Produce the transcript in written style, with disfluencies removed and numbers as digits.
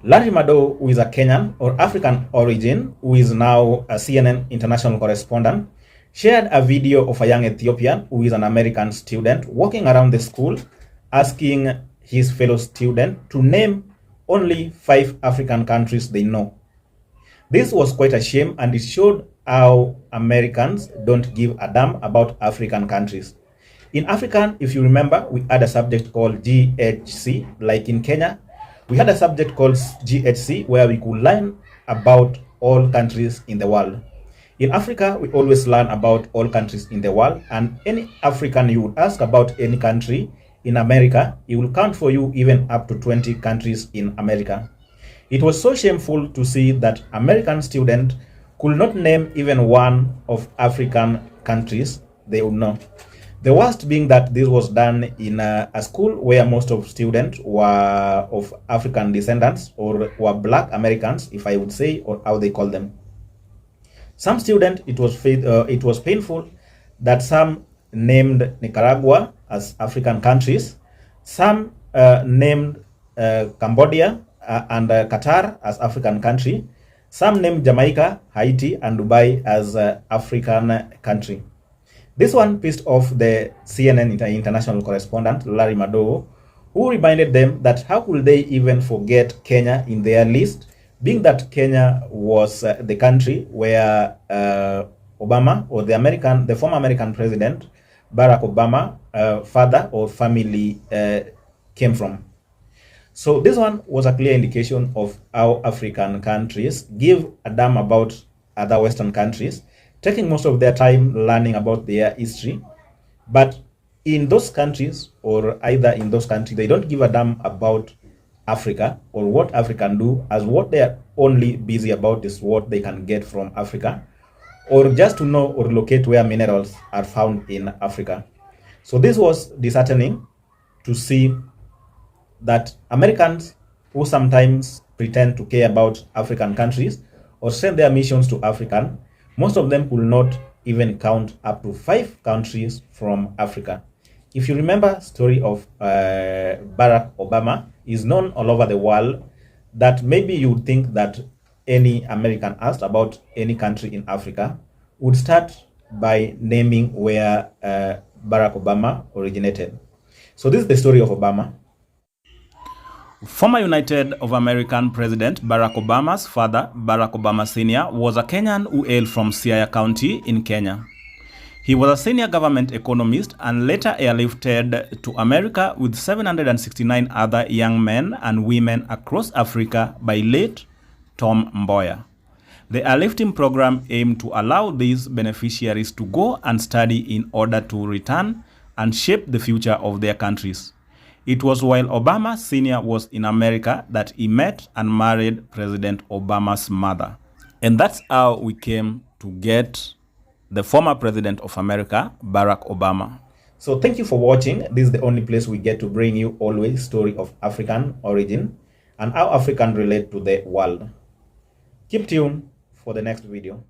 Larry Madowo, who is a Kenyan or African origin, who is now a CNN international correspondent, shared a video of a young Ethiopian who is an American student walking around the school asking his fellow student to name only 5 African countries they know. This was quite a shame, and it showed how Americans don't give a damn about African countries. In African, if you remember, we had a subject called GHC, like in Kenya. We had a subject called GHC where we could learn about all countries in the world. In Africa, we always learn about all countries in the world, and any African you would ask about any country in America, he will count for you even up to 20 countries in America. It was so shameful to see that American students could not name even one of African countries they would know. The worst being that this was done in a school where most of students were of African descendants, or were Black Americans, if I would say, or how they call them. Some students, it was painful that some named Nicaragua as African countries, some named Cambodia and Qatar as African country, some named Jamaica, Haiti, and Dubai as African country. This one pissed off the CNN international correspondent, Larry Madowo, who reminded them that how could they even forget Kenya in their list, being that Kenya was the country where Obama, or the former American president, Barack Obama, father or family came from. So this one was a clear indication of how African countries give a damn about other Western countries, taking most of their time learning about their history. But in those countries, or either in those countries, they don't give a damn about Africa or what Africa can do, as what they are only busy about is what they can get from Africa, or just to know or locate where minerals are found in Africa. So this was disheartening to see that Americans, who sometimes pretend to care about African countries or send their missions to African, most of them could not even count up to 5 countries from Africa. If you remember, story of Barack Obama is known all over the world, that maybe you would think that any American asked about any country in Africa would start by naming where Barack Obama originated. So this is the story of Obama. Former United of American President Barack Obama's father, Barack Obama Sr., was a Kenyan who hailed from Siaya County in Kenya. He was a senior government economist and later airlifted to America with 769 other young men and women across Africa by late Tom Mboya. The airlifting program aimed to allow these beneficiaries to go and study in order to return and shape the future of their countries. It was while Obama Sr. was in America that he met and married President Obama's mother. And that's how we came to get the former president of America, Barack Obama. So thank you for watching. This is the only place we get to bring you always story of African origin and how African relate to the world. Keep tuned for the next video.